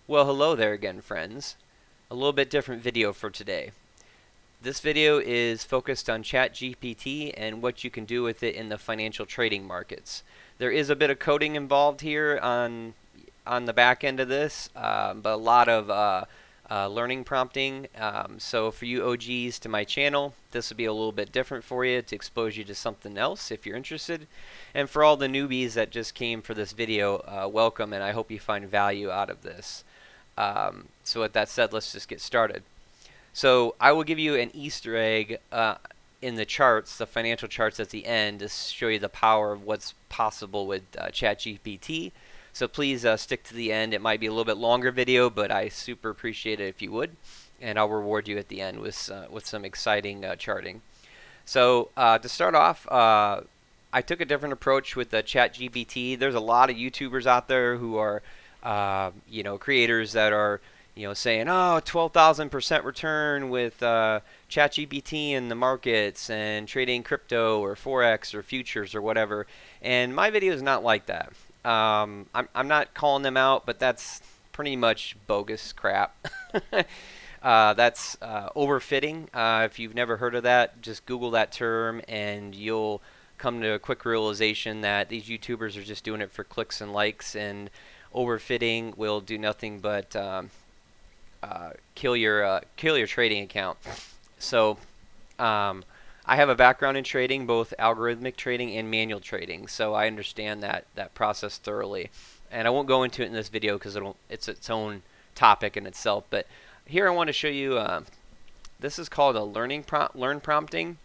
Well, hello there again, friends. A little bit different video for today. This video is focused on ChatGPT and what you can do with it in the financial trading markets. There is a bit of coding involved here on the back end of this, but a lot of learning prompting. So for you OGs to my channel, this will be a little bit different for you to expose you to something else if you're interested. And for all the newbies that just came for this video, welcome, and I hope you find value out of this. So with that said, let's just get started. So I will give you an Easter egg in the charts, the financial charts at the end, to show you the power of what's possible with ChatGPT. So please stick to the end. It might be a little bit longer video, but I super appreciate it if you would, and I'll reward you at the end with some exciting charting. So to start off, I took a different approach with the ChatGPT. There's a lot of YouTubers out there who are, creators that are, saying, oh, 12,000% return with ChatGPT in the markets and trading crypto or Forex or futures or whatever. And my video is not like that. I'm not calling them out, but that's pretty much bogus crap. That's overfitting. If you've never heard of that, just Google that term and you'll come to a quick realization that these YouTubers are just doing it for clicks and likes, and overfitting will do nothing but kill your trading account. So I have a background in trading, both algorithmic trading and manual trading, so I understand that process thoroughly. And I won't go into it in this video because it's its own topic in itself. But here I want to show you. This is called a learn prompting.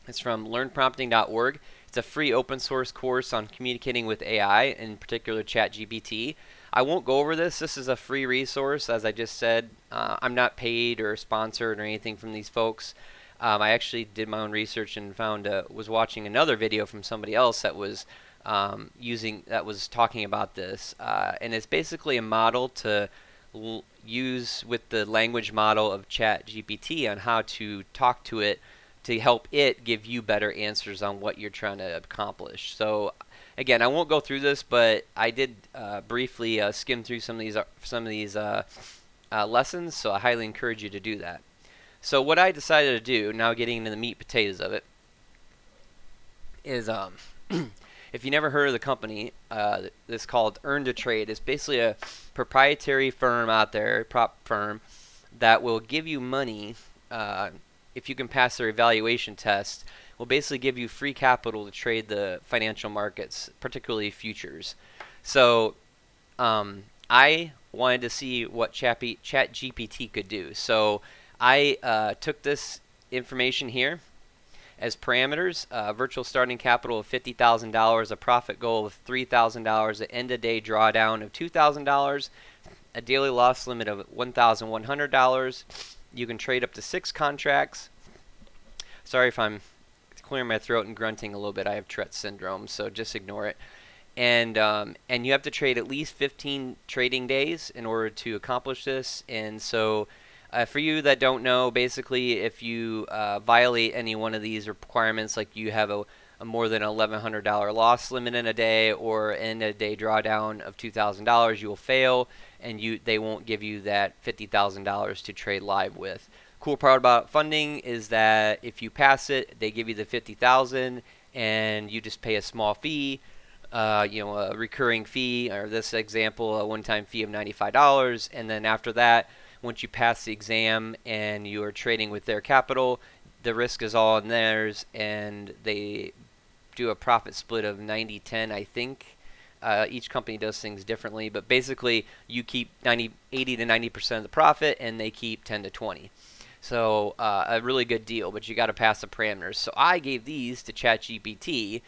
It's from learnprompting.org. It's a free open source course on communicating with AI, in particular ChatGPT. I won't go over this. This is a free resource, as I just said. I'm not paid or sponsored or anything from these folks. I actually did my own research and was watching another video from somebody else that was talking about this, and it's basically a model to use with the language model of ChatGPT on how to talk to it to help it give you better answers on what you're trying to accomplish. So again, I won't go through this, but I did briefly skim through some of these lessons, so I highly encourage you to do that. So what I decided to do, now getting into the meat potatoes of it, is if you never heard of the company, it's called Earn to Trade. It's basically a proprietary firm out there, prop firm, that will give you money if you can pass their evaluation test. Will basically give you free capital to trade the financial markets, particularly futures. So I wanted to see what ChatGPT could do. So I took this information here as parameters: virtual starting capital of $50,000, a profit goal of $3,000, an end-of-day drawdown of $2,000, a daily loss limit of $1,100. You can trade up to 6 contracts. Sorry if I'm clearing my throat and grunting a little bit. I have Tourette syndrome, so just ignore it. And you have to trade at least 15 trading days in order to accomplish this. And so for you that don't know, basically if you violate any one of these requirements, like you have a more than $1,100 loss limit in a day or in a day drawdown of $2,000, you will fail, and they won't give you that $50,000 to trade live with. Cool part about funding is that if you pass it, they give you the $50,000 and you just pay a small fee, a recurring fee, or this example, a one-time fee of $95, and then after that, once you pass the exam and you are trading with their capital, the risk is all in theirs, and they do a profit split of 90-10, I think. Each company does things differently, but basically you keep 80 to 90% of the profit, and they keep 10 to 20. So a really good deal, but you got to pass the parameters. So I gave these to ChatGPT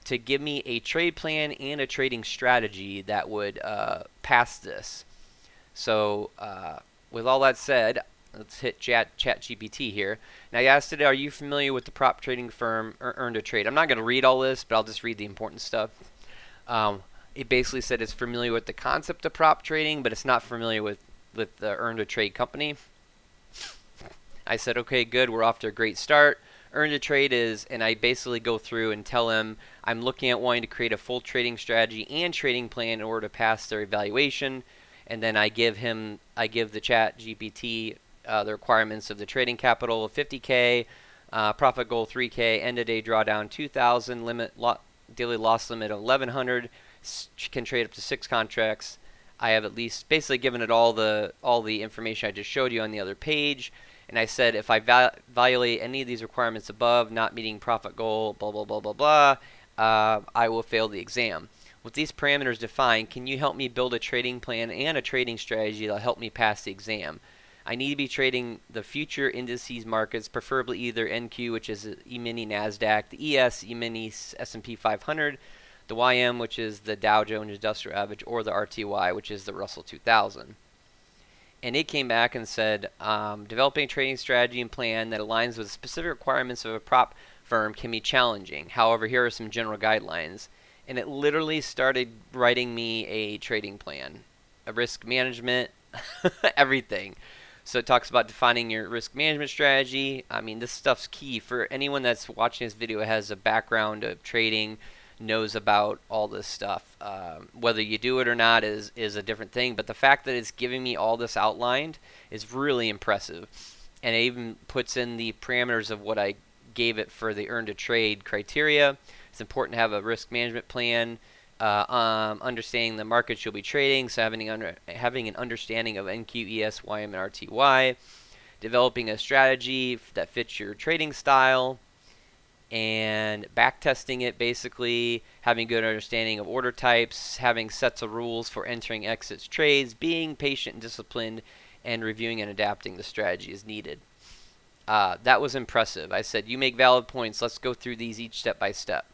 to give me a trade plan and a trading strategy that would pass this. So with all that said, let's hit ChatGPT here. Now, I asked it, are you familiar with the prop trading firm Earn to Trade? I'm not going to read all this, but I'll just read the important stuff. It basically said it's familiar with the concept of prop trading, but it's not familiar with the Earn to Trade company. I said, okay, good, we're off to a great start. Earn to Trade is, and I basically go through and tell them I'm looking at wanting to create a full trading strategy and trading plan in order to pass their evaluation. and then I give the ChatGPT the requirements of the trading capital of 50K, profit goal 3K, end of day drawdown 2,000, daily loss limit of 1,100, can trade up to 6 contracts. I have at least basically given it all the information I just showed you on the other page, and I said if I violate any of these requirements above, not meeting profit goal, blah blah blah blah blah, I will fail the exam. With these parameters defined, can you help me build a trading plan and a trading strategy that'll help me pass the exam? I need to be trading the future indices markets, preferably either NQ, which is E-mini NASDAQ, the ES, E-mini S&P 500, the YM, which is the Dow Jones Industrial Average, or the RTY, which is the Russell 2000. And it came back and said, developing a trading strategy and plan that aligns with the specific requirements of a prop firm can be challenging. However, here are some general guidelines. And it literally started writing me a trading plan, a risk management, everything. So it talks about defining your risk management strategy. I mean, this stuff's key for anyone that's watching this video, has a background of trading, knows about all this stuff. Whether you do it or not is a different thing, but the fact that it's giving me all this outlined is really impressive. And it even puts in the parameters of what I gave it for the earn to trade criteria. It's important to have a risk management plan, understanding the markets you'll be trading, so having an understanding of NQ, ES, YM, and RTY, developing a strategy that fits your trading style, and backtesting it, basically having a good understanding of order types, having sets of rules for entering exits trades, being patient and disciplined, and reviewing and adapting the strategy as needed. That was impressive. I said, you make valid points. Let's go through these each step by step.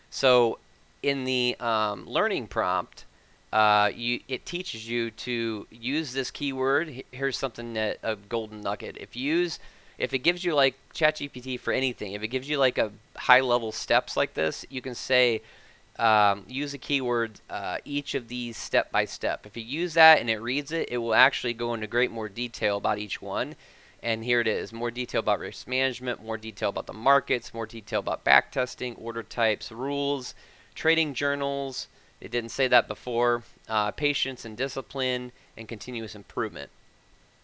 So in the learning prompt, it teaches you to use this keyword. Here's something that a golden nugget. If it gives you like ChatGPT for anything, if it gives you like a high-level steps like this, you can say use a keyword each of these step by step. If you use that and it reads it, it will actually go into great more detail about each one. And here it is, more detail about risk management, more detail about the markets, more detail about backtesting, order types, rules, trading journals. It didn't say that before. Patience and discipline, and continuous improvement.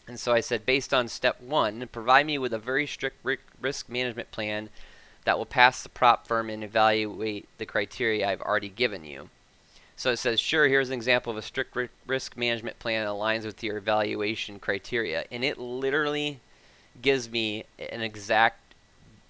And so I said, based on step 1, provide me with a very strict risk management plan that will pass the prop firm and evaluate the criteria I've already given you. So it says, sure, here's an example of a strict risk management plan that aligns with your evaluation criteria. And it literally gives me an exact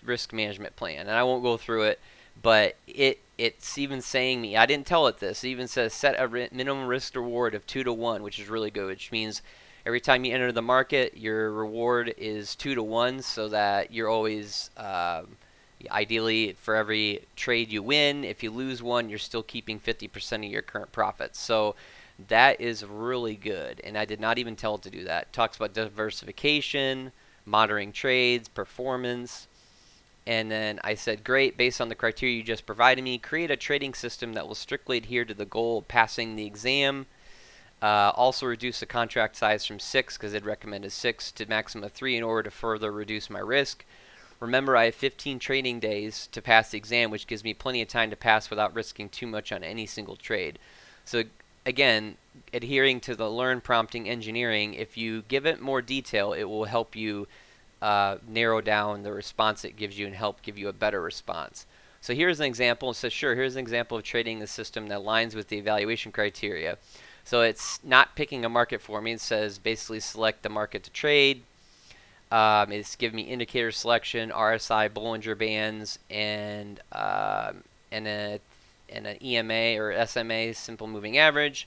risk management plan. And I won't go through it, but it's even saying me, I didn't tell it this, it even says set a minimum risk reward of 2 to 1, which is really good, which means every time you enter the market, your reward is 2 to 1, so that you're always, ideally, for every trade you win, if you lose one, you're still keeping 50% of your current profits. So that is really good, and I did not even tell it to do that. It talks about diversification, monitoring trades, performance, and then I said, great, based on the criteria you just provided me, create a trading system that will strictly adhere to the goal of passing the exam. Also reduce the contract size from 6, because they'd recommended 6, to maximum of 3 in order to further reduce my risk. Remember, I have 15 trading days to pass the exam, which gives me plenty of time to pass without risking too much on any single trade. So again, adhering to the learn prompting engineering, if you give it more detail, it will help you narrow down the response it gives you and help give you a better response. So here's an example. It says, sure, here's an example of trading the system that aligns with the evaluation criteria. So it's not picking a market for me. It says basically select the market to trade. It's giving me indicator selection, RSI, Bollinger Bands, and an EMA or SMA, simple moving average.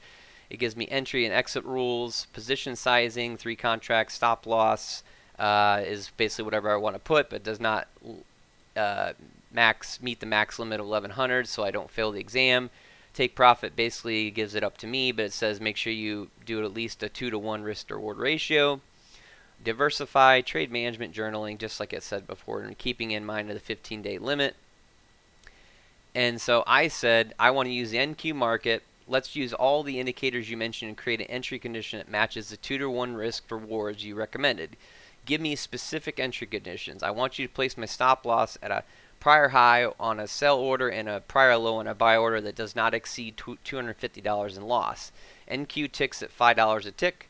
It gives me entry and exit rules, position sizing, 3 contracts, stop loss is basically whatever I want to put, but does not meet the max limit of 1100, so I don't fail the exam. Take profit basically gives it up to me, but it says make sure you do at least a 2 to 1 risk to reward ratio. Diversify, trade management, journaling, just like I said before, and keeping in mind the 15-day limit. And so I said I want to use the NQ market. Let's use all the indicators you mentioned and create an entry condition that matches the 2 to 1 risk rewards you recommended. Give me specific entry conditions. I want you to place my stop loss at a prior high on a sell order and a prior low on a buy order that does not exceed $250 in loss. NQ ticks at $5 a tick.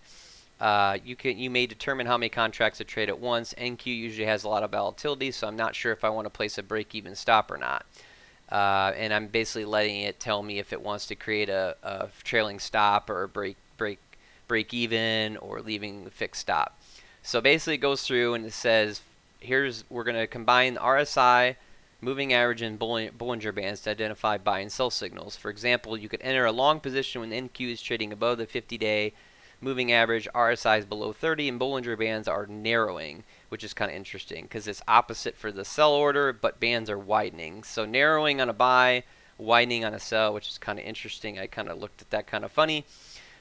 You may determine how many contracts to trade at once. NQ usually has a lot of volatility, so I'm not sure if I want to place a break-even stop or not. And I'm basically letting it tell me if it wants to create a trailing stop or a break even or leaving the fixed stop. So basically it goes through and it says, we're going to combine RSI, moving average, and Bollinger Bands to identify buy and sell signals. For example, you could enter a long position when NQ is trading above the 50-day moving average, RSI is below 30, and Bollinger Bands are narrowing, which is kind of interesting because it's opposite for the sell order, but bands are widening. So narrowing on a buy, widening on a sell, which is kind of interesting. I kind of looked at that kind of funny.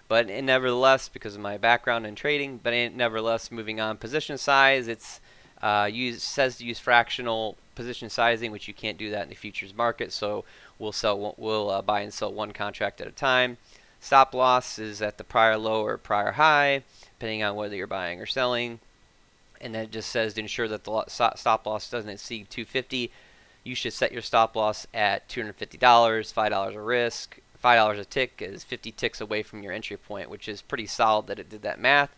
But nevertheless, because of my background in trading, nevertheless, moving on, position size, it's says to use fractional position sizing, which you can't do that in the futures market. So we'll buy and sell one contract at a time. Stop loss is at the prior low or prior high, depending on whether you're buying or selling. And then it just says to ensure that the stop loss doesn't exceed 250, you should set your stop loss at $250, $5 a risk. $5 a tick is 50 ticks away from your entry point, which is pretty solid that it did that math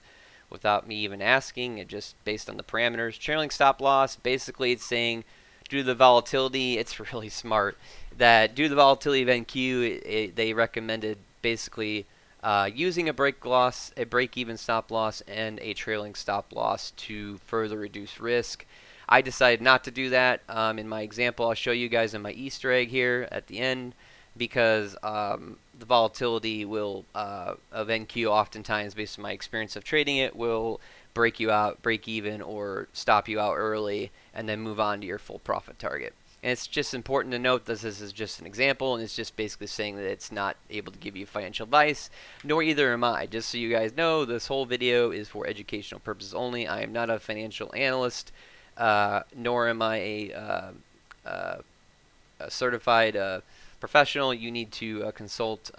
without me even asking. It just based on the parameters. Trailing stop loss, basically it's saying due to the volatility, it's really smart that due to the volatility of NQ, they recommended basically using a break-even stop loss and a trailing stop loss to further reduce risk. I decided not to do that. In my example, I'll show you guys in my Easter egg here at the end, because the volatility of NQ oftentimes, based on my experience of trading it, will break you out, break even, or stop you out early, and then move on to your full profit target. And it's just important to note that this is just an example, and it's just basically saying that it's not able to give you financial advice, nor either am I. Just so you guys know, this whole video is for educational purposes only. I am not a financial analyst, nor am I a certified professional. You need to consult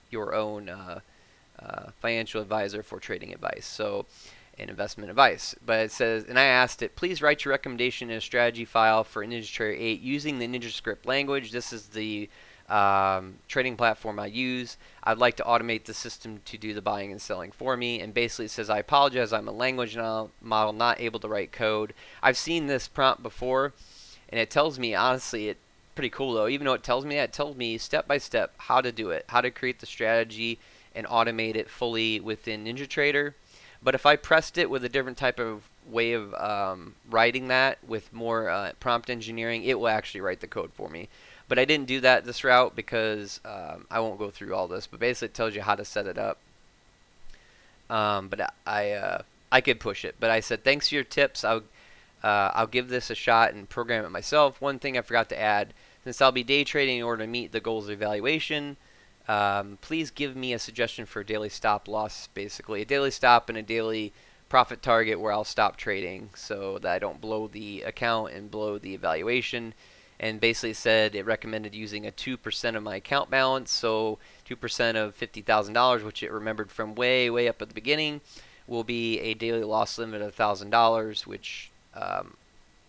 your own financial advisor for trading advice and investment advice. But it says, and I asked it, please write your recommendation in a strategy file for NinjaTrader 8 using the NinjaScript language. This is the trading platform I use. I'd like to automate the system to do the buying and selling for me. And basically it says, I apologize, I'm a language model not able to write code. I've seen this prompt before, and it tells me, honestly, it's pretty cool though. Even though it tells me that, it tells me step by step how to do it, how to create the strategy and automate it fully within NinjaTrader. But if I pressed it with a different type of way of writing that with more prompt engineering, it will actually write the code for me. But I didn't do that this route because I won't go through all this. But basically it tells you how to set it up. But I could push it. But I said, thanks for your tips. I'll give this a shot and program it myself. One thing I forgot to add, since I'll be day trading in order to meet the goals of evaluation, please give me a suggestion for a daily stop loss, basically. A daily stop and a daily profit target where I'll stop trading so that I don't blow the account and blow the evaluation. And basically said it recommended using a 2% of my account balance, so 2% of $50,000, which it remembered from way up at the beginning, will be a daily loss limit of $1,000, which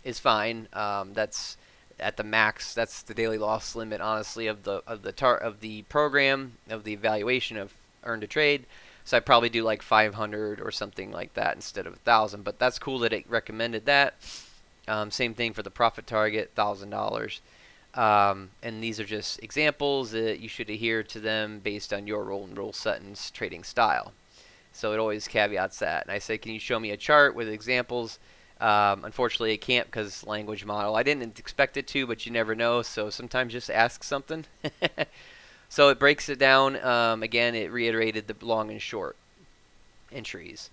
is fine. That's at the max. That's the daily loss limit, honestly, of the program, of the evaluation of earn to trade. So I probably do like 500 or something like that instead of 1,000. But that's cool that it recommended that. Same thing for the profit target, $1,000. And these are just examples that you should adhere to them based on your rule set and trading style. So it always caveats that. And I say, can you show me a chart with examples? Unfortunately, it can't because it's language model. I didn't expect it to, but you never know. So sometimes just ask something. So it breaks it down. Again, it reiterated the long and short entries.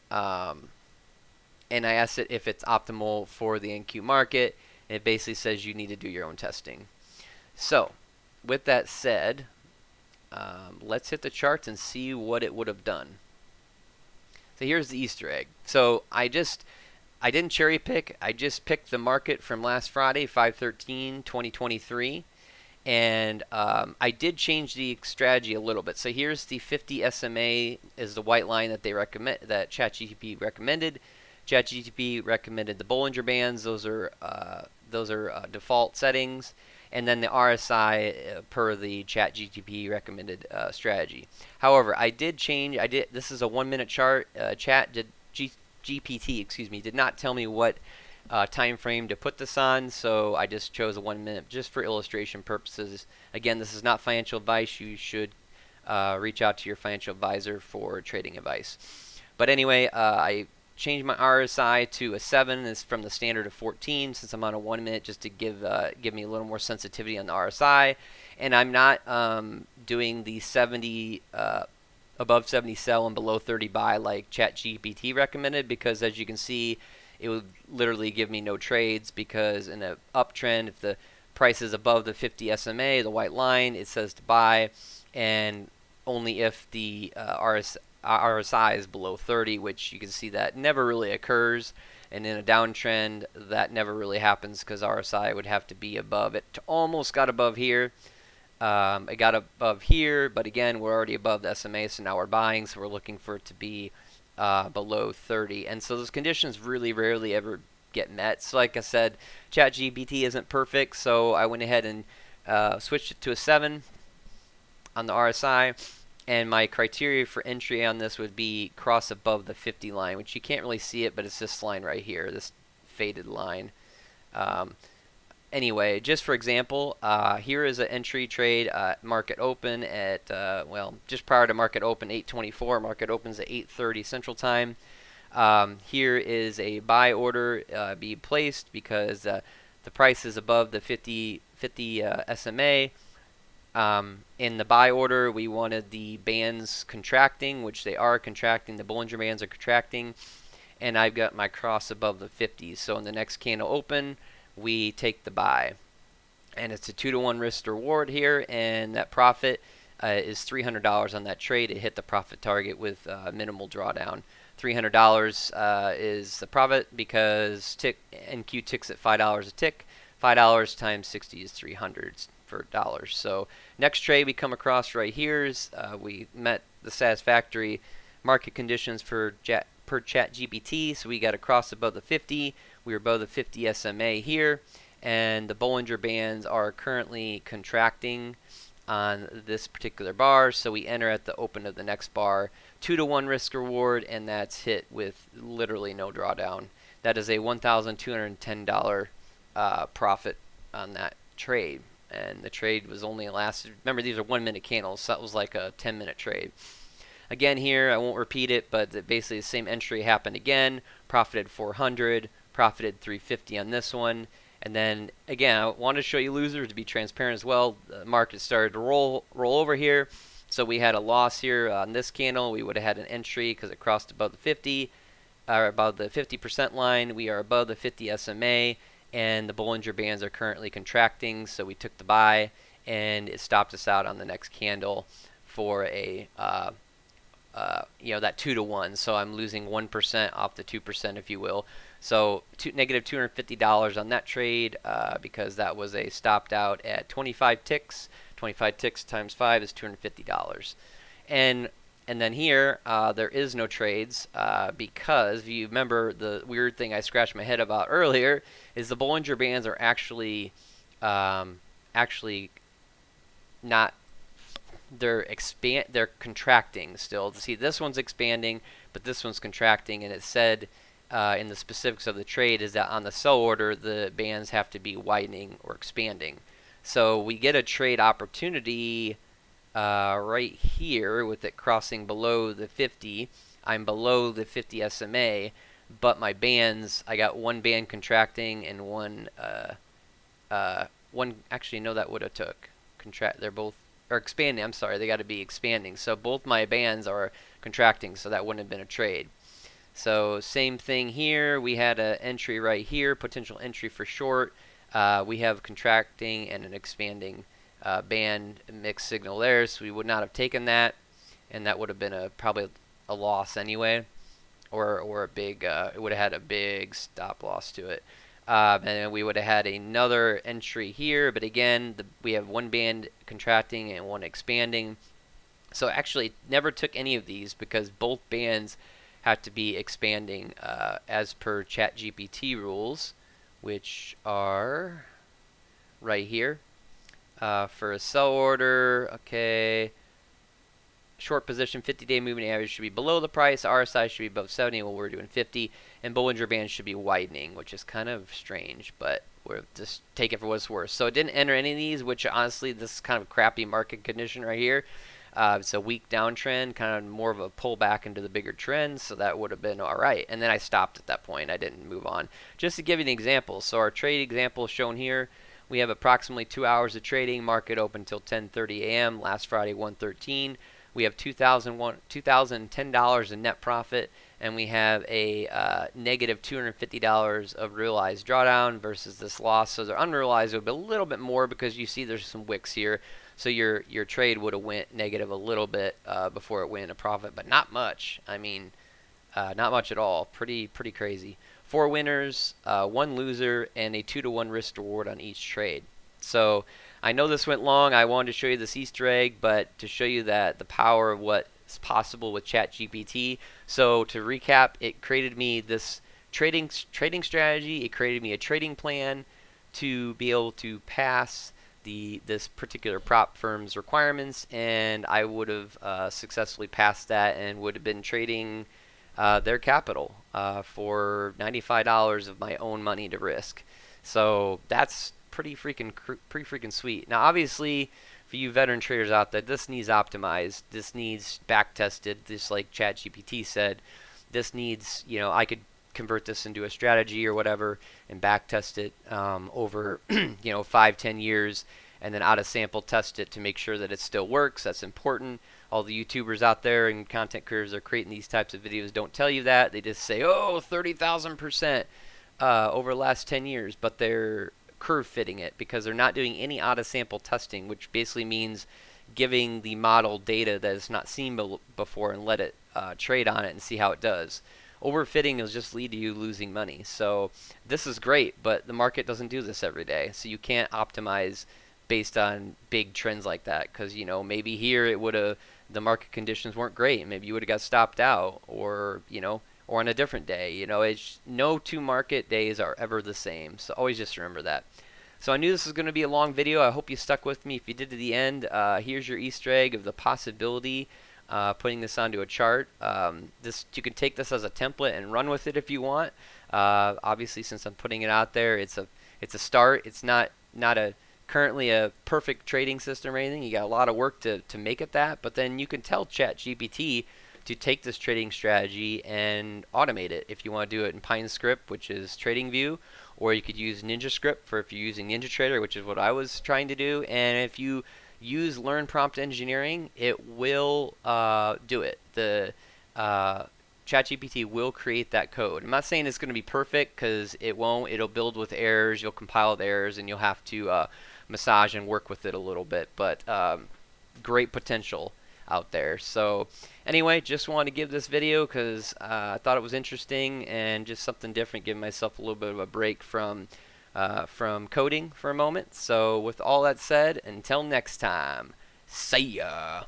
And I asked it if it's optimal for the NQ market. And it basically says you need to do your own testing. So with that said, let's hit the charts and see what it would have done. So here's the Easter egg. So I didn't cherry pick. I just picked the market from last Friday, 5/13/2023. And I did change the strategy a little bit. So here's the 50 SMA is the white line that they recommend, that ChatGPT recommended. ChatGPT recommended the Bollinger Bands. Those are default settings. and then the RSI per the ChatGPT recommended strategy. However, I did change. This is a 1-minute chart. GPT, excuse me, did not tell me what time frame to put this on, so I just chose a 1 minute just for illustration purposes. Again, this is not financial advice. You should reach out to your financial advisor for trading advice. But anyway, I changed my RSI to a 7. It's from the standard of 14 since I'm on a 1 minute, just to give me a little more sensitivity on the RSI. And I'm not doing the 70 above 70 sell and below 30 buy like ChatGPT recommended, because as you can see, it would literally give me no trades, because in an uptrend, if the price is above the 50 SMA, the white line, it says to buy, and only if the RSI is below 30, which you can see that never really occurs. And in a downtrend, that never really happens, because RSI would have to be above it. Almost got above here. It got above here, but again, we're already above the SMA, so now we're buying, so we're looking for it to be below 30. And so those conditions really rarely ever get met. So like I said, ChatGPT isn't perfect, so I went ahead and switched it to a 7 on the RSI. And my criteria for entry on this would be cross above the 50 line, which you can't really see it, but it's this line right here, this faded line. Anyway, just for example, here is an entry trade market open at, well, just prior to market open, 8:24. Market opens at 8:30 Central Time. Here is a buy order be placed because the price is above the 50 SMA. In the buy order, we wanted the bands contracting, which they are contracting. The Bollinger Bands are contracting, and I've got my cross above the 50s. So in the next candle open, we take the buy, and it's a 2-to-1 risk to reward here, and that profit is $300 on that trade. It hit the profit target with minimal drawdown. $300 is the profit because NQ ticks at $5 a tick. $5 times 60 is 300 for dollars. So next trade we come across right here is we met the satisfactory market conditions per ChatGPT. So we got a cross above the 50. We were above the 50 SMA here, and the Bollinger Bands are currently contracting on this particular bar. So we enter at the open of the next bar, 2-to-1 risk reward, and that's hit with literally no drawdown. That is a $1,210 profit on that trade. And the trade was only lasted, remember these are 1-minute candles, so that was like a 10-minute trade. Again here, I won't repeat it, but basically the same entry happened again, profited 400, profited 350 on this one. And then again, I wanted to show you losers to be transparent as well. The market started to roll over here, so we had a loss here on this candle. We would have had an entry because it crossed above the 50, or above the 50% line. We are above the 50 SMA, and the Bollinger Bands are currently contracting, so we took the buy, and it stopped us out on the next candle for a that 2-to-1. So I'm losing 1% off the 2%, if you will. So negative $250 on that trade because that was a stopped out at 25 ticks. 25 ticks times 5 is $250. And then here there is no trades because if you remember the weird thing I scratched my head about earlier is the Bollinger Bands are actually not. They're contracting still. See, this one's expanding, but this one's contracting, and it said in the specifics of the trade is that on the sell order the bands have to be widening or expanding. So we get a trade opportunity right here with it crossing below the 50. I'm below the 50 SMA, but my bands, I got one band contracting and one actually no, that would have took they're both or expanding. I'm sorry, they got to be expanding. So both my bands are contracting, so that wouldn't have been a trade. So same thing here. We had an entry right here, potential entry for short. We have contracting and an expanding band mixed signal there, so we would not have taken that, and that would have been probably a loss anyway, or a big. It would have had a big stop loss to it. And then we would have had another entry here, but again, we have one band contracting and one expanding. So actually, never took any of these because both bands have to be expanding as per ChatGPT rules, which are right here. For a sell order, okay. Short position, 50-day moving average should be below the price. RSI should be above 70. Well, we're doing 50. And Bollinger Band should be widening, which is kind of strange, but we'll just take it for what it's worth. So it didn't enter any of these, which honestly, this is kind of a crappy market condition right here. It's a weak downtrend, kind of more of a pullback into the bigger trends, so that would have been all right. And then I stopped at that point. I didn't move on. Just to give you an example, so our trade example is shown here. We have approximately 2 hours of trading. Market open until 10:30 a.m. Last Friday, 113. We have $2,010 in net profit, and we have a negative $250 of realized drawdown versus this loss. So the unrealized would be a little bit more because you see there's some wicks here. So your trade would have went negative a little bit before it went a profit, but not much. I mean, not much at all. Pretty crazy. 4 winners, 1 loser, and a 2-to-1 risk reward on each trade. So I know this went long. I wanted to show you this Easter egg, but to show you that the power of what is possible with ChatGPT. So to recap, it created me this trading strategy. It created me a trading plan to be able to pass this particular prop firm's requirements, and I would have successfully passed that and would have been trading their capital for $95 of my own money to risk. So that's pretty freaking sweet. Now, obviously, for you veteran traders out there, this needs optimized. This needs back tested. Just like ChatGPT said, this needs, I could convert this into a strategy or whatever and back test it over 5-10 years, and then out of sample test it to make sure that it still works. That's important. All the YouTubers out there and content creators that are creating these types of videos don't tell you that. They just say, oh, 30,000% over the last 10 years, but they're curve fitting it because they're not doing any out of sample testing, which basically means giving the model data that it's not seen before and let it trade on it and see how it does. Overfitting will just lead to you losing money. So this is great, but the market doesn't do this every day. So you can't optimize based on big trends like that because, maybe here the market conditions weren't great. Maybe you would have got stopped out or on a different day. It's no 2 market days are ever the same. So always just remember that. So I knew this was going to be a long video. I hope you stuck with me. If you did to the end, here's your Easter egg of the possibility putting this onto a chart. You can take this as a template and run with it if you want. Obviously, since I'm putting it out there, it's a start. It's not currently a perfect trading system or anything. You got a lot of work to make it that, but then you can tell ChatGPT to take this trading strategy and automate it if you want to do it in PineScript, which is TradingView, or you could use NinjaScript for if you're using NinjaTrader, which is what I was trying to do. And if you use Learn Prompt Engineering, it will do it. The ChatGPT will create that code. I'm not saying it's going to be perfect because it won't. It'll build with errors. You'll compile with errors, and you'll have to massage and work with it a little bit. But great potential out there. So anyway, just wanted to give this video because I thought it was interesting and just something different, giving myself a little bit of a break from coding for a moment. So with all that said, until next time, see ya.